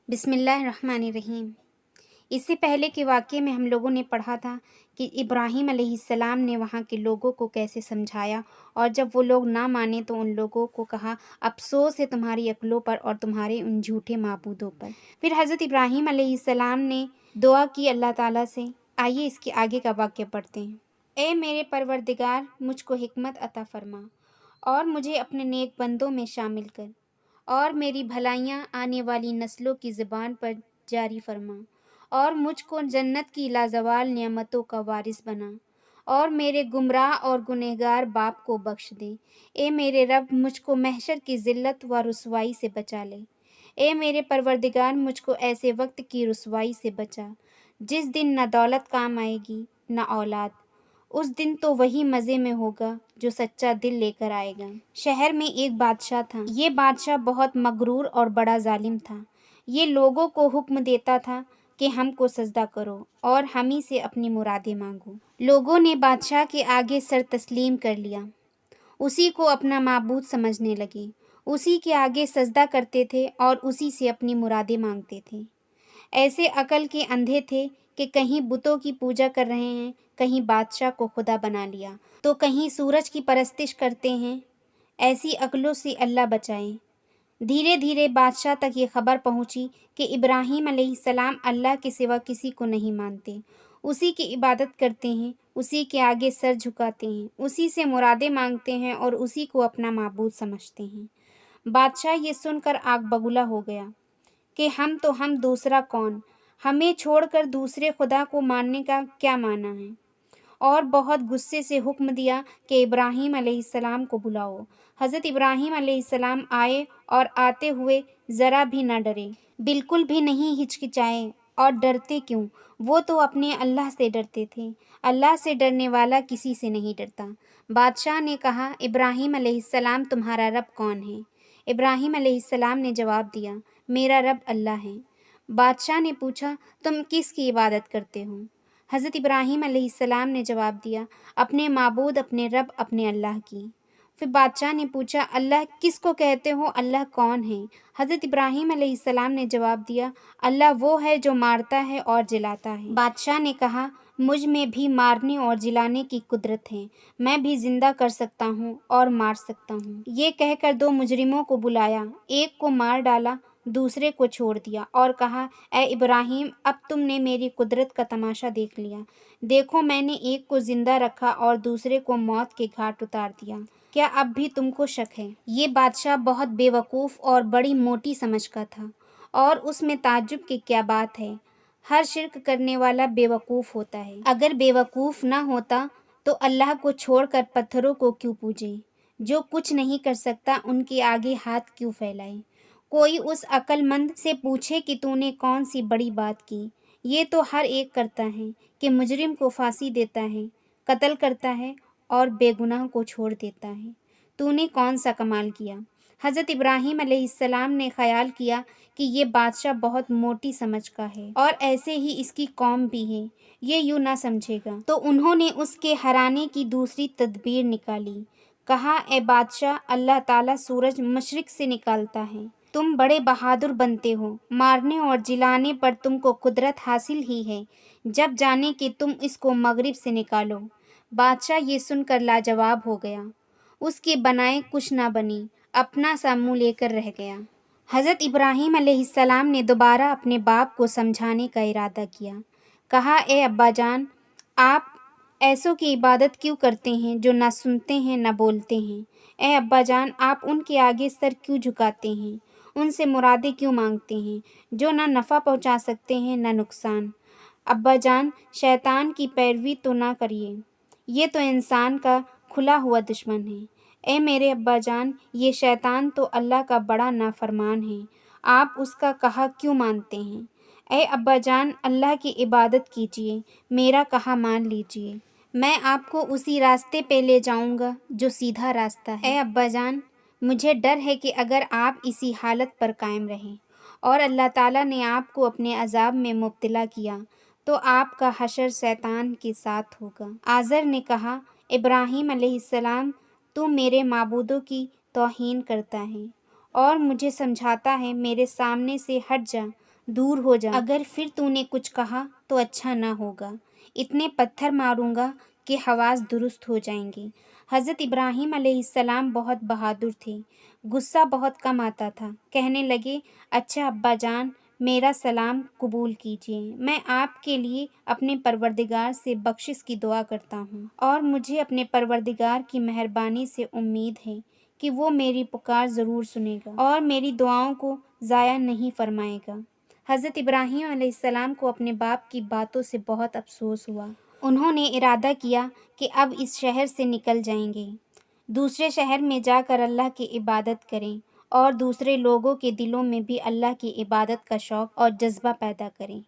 بسم اللہ الرحمن الرحیم۔ اس سے پہلے کے واقعے میں ہم لوگوں نے پڑھا تھا کہ ابراہیم علیہ السلام نے وہاں کے لوگوں کو کیسے سمجھایا، اور جب وہ لوگ نہ مانے تو ان لوگوں کو کہا افسوس ہے تمہاری عقلوں پر اور تمہارے ان جھوٹے معبودوں پر۔ پھر حضرت ابراہیم علیہ السلام نے دعا کی اللہ تعالیٰ سے۔ آئیے اس کے آگے کا واقعہ پڑھتے ہیں۔ اے میرے پروردگار، مجھ کو حکمت عطا فرما اور مجھے اپنے نیک بندوں میں شامل کر، اور میری بھلائیاں آنے والی نسلوں کی زبان پر جاری فرما، اور مجھ کو جنت کی لازوال نعمتوں کا وارث بنا، اور میرے گمراہ اور گنہگار باپ کو بخش دے۔ اے میرے رب، مجھ کو محشر کی ذلت و رسوائی سے بچا لے۔ اے میرے پروردگار، مجھ کو ایسے وقت کی رسوائی سے بچا جس دن نہ دولت کام آئے گی نہ اولاد۔ اس دن تو وہی مزے میں ہوگا جو سچا دل لے کر آئے گا۔ شہر میں ایک بادشاہ تھا۔ یہ بادشاہ بہت مغرور اور بڑا ظالم تھا۔ یہ لوگوں کو حکم دیتا تھا کہ ہم کو سجدہ کرو اور ہم ہی سے اپنی مرادیں مانگو۔ لوگوں نے بادشاہ کے آگے سر تسلیم کر لیا، اسی کو اپنا معبود سمجھنے لگے، اسی کے آگے سجدہ کرتے تھے اور اسی سے اپنی مرادیں مانگتے تھے۔ ایسے عقل کے اندھے تھے کہ کہیں بتوں کی پوجا کر رہے ہیں، کہیں بادشاہ کو خدا بنا لیا، تو کہیں سورج کی پرستش کرتے ہیں۔ ایسی عقلوں سے اللہ بچائے۔ دھیرے دھیرے بادشاہ تک یہ خبر پہنچی کہ ابراہیم علیہ السلام اللہ کے سوا کسی کو نہیں مانتے، اسی کی عبادت کرتے ہیں، اسی کے آگے سر جھکاتے ہیں، اسی سے مرادیں مانگتے ہیں اور اسی کو اپنا معبود سمجھتے ہیں۔ بادشاہ یہ سن کر آگ بگولا ہو گیا کہ ہم دوسرا کون، ہمیں چھوڑ کر دوسرے خدا کو ماننے کا کیا معنی ہے، اور بہت غصے سے حکم دیا کہ ابراہیم علیہ السلام کو بلاؤ۔ حضرت ابراہیم علیہ السلام آئے اور آتے ہوئے ذرا بھی نہ ڈرے، بالکل بھی نہیں ہچکچائے۔ اور ڈرتے کیوں؟ وہ تو اپنے اللہ سے ڈرتے تھے۔ اللہ سے ڈرنے والا کسی سے نہیں ڈرتا۔ بادشاہ نے کہا ابراہیم علیہ السلام تمہارا رب کون ہے؟ ابراہیم علیہ السلام نے جواب دیا میرا رب اللہ ہے۔ بادشاہ نے پوچھا تم کس کی عبادت کرتے ہو؟ حضرت ابراہیم علیہ السلام نے جواب دیا اپنے معبود، اپنے رب، اپنے اللہ کی۔ پھر بادشاہ نے پوچھا اللہ کس کو کہتے ہو، اللہ کون ہے؟ حضرت ابراہیم علیہ السلام نے جواب دیا اللہ وہ ہے جو مارتا ہے اور جلاتا ہے۔ بادشاہ نے کہا مجھ میں بھی مارنے اور جلانے کی قدرت ہے، میں بھی زندہ کر سکتا ہوں اور مار سکتا ہوں۔ یہ کہہ کر دو مجرموں کو بلایا، ایک کو مار ڈالا، دوسرے کو چھوڑ دیا اور کہا اے ابراہیم اب تم نے میری قدرت کا تماشا دیکھ لیا، دیکھو میں نے ایک کو زندہ رکھا اور دوسرے کو موت کے گھاٹ اتار دیا، کیا اب بھی تم کو شک ہے؟ یہ بادشاہ بہت بے وقوف اور بڑی موٹی سمجھ کا تھا، اور اس میں تعجب کی کیا بات ہے، ہر شرک کرنے والا بے وقوف ہوتا ہے۔ اگر بے وقوف نہ ہوتا تو اللہ کو چھوڑ کر پتھروں کو کیوں پوجے؟ جو کچھ نہیں کر سکتا ان کے آگے ہاتھ کیوں پھیلائے؟ کوئی اس عقل مند سے پوچھے کہ تو نے کون سی بڑی بات کی؟ یہ تو ہر ایک کرتا ہے کہ مجرم کو پھانسی دیتا ہے، قتل کرتا ہے اور بے گناہ کو چھوڑ دیتا ہے۔ تو نے کون سا کمال کیا؟ حضرت ابراہیم علیہ السلام نے خیال کیا کہ یہ بادشاہ بہت موٹی سمجھ کا ہے اور ایسے ہی اس کی قوم بھی ہے، یہ یوں نہ سمجھے گا، تو انہوں نے اس کے ہرانے کی دوسری تدبیر نکالی۔ کہا اے بادشاہ اللہ تعالیٰ سورج مشرق سے نکالتا ہے، تم بڑے بہادر بنتے ہو، مارنے اور جلانے پر تم کو قدرت حاصل ہی ہے، جب جانے کہ تم اس کو مغرب سے نکالو۔ بادشاہ یہ سن کر لاجواب ہو گیا، اس کے بنائے کچھ نہ بنی، اپنا سا منہ لے کر رہ گیا۔ حضرت ابراہیم علیہ السلام نے دوبارہ اپنے باپ کو سمجھانے کا ارادہ کیا۔ کہا اے ابا جان، آپ ایسوں کی عبادت کیوں کرتے ہیں جو نہ سنتے ہیں نہ بولتے ہیں؟ اے ابا جان، آپ ان کے آگے سر کیوں جھکاتے ہیں؟ ان سے مرادیں کیوں مانگتے ہیں جو نہ نفع پہنچا سکتے ہیں نہ نقصان؟ ابا جان، شیطان کی پیروی تو نہ کریے، یہ تو انسان کا کھلا ہوا دشمن ہے۔ اے میرے ابا جان، یہ شیطان تو اللہ کا بڑا نافرمان ہے، آپ اس کا کہا کیوں مانتے ہیں؟ اے ابا جان، اللہ کی عبادت کیجیے، میرا کہا مان لیجیے، میں آپ کو اسی راستے پہ لے جاؤں گا جو سیدھا راستہ ہے۔ اے ابا جان، مجھے ڈر ہے کہ اگر آپ اسی حالت پر قائم رہیں اور اللہ تعالیٰ نے آپ کو اپنے عذاب میں مبتلا کیا تو آپ کا حشر شیطان کے ساتھ ہوگا۔ آزر نے کہا ابراہیم علیہ السلام تو میرے معبودوں کی توہین کرتا ہے اور مجھے سمجھاتا ہے میرے سامنے سے ہٹ جا، دور ہو جا، اگر پھر تو نے کچھ کہا تو اچھا نہ ہوگا، اتنے پتھر ماروں گا کہ حواس درست ہو جائیں گے۔ حضرت ابراہیم علیہ السلام بہت بہادر تھے، غصہ بہت کم آتا تھا۔ کہنے لگے، اچھا ابا جان، میرا سلام قبول کیجیے، میں آپ کے لیے اپنے پروردگار سے بخشش کی دعا کرتا ہوں، اور مجھے اپنے پروردگار کی مہربانی سے امید ہے کہ وہ میری پکار ضرور سنے گا اور میری دعاؤں کو ضائع نہیں فرمائے گا۔ حضرت ابراہیم علیہ السلام کو اپنے باپ کی باتوں سے بہت افسوس ہوا۔ انہوں نے ارادہ کیا کہ اب اس شہر سے نکل جائیں گے، دوسرے شہر میں جا کر اللہ کی عبادت کریں اور دوسرے لوگوں کے دلوں میں بھی اللہ کی عبادت کا شوق اور جذبہ پیدا کریں۔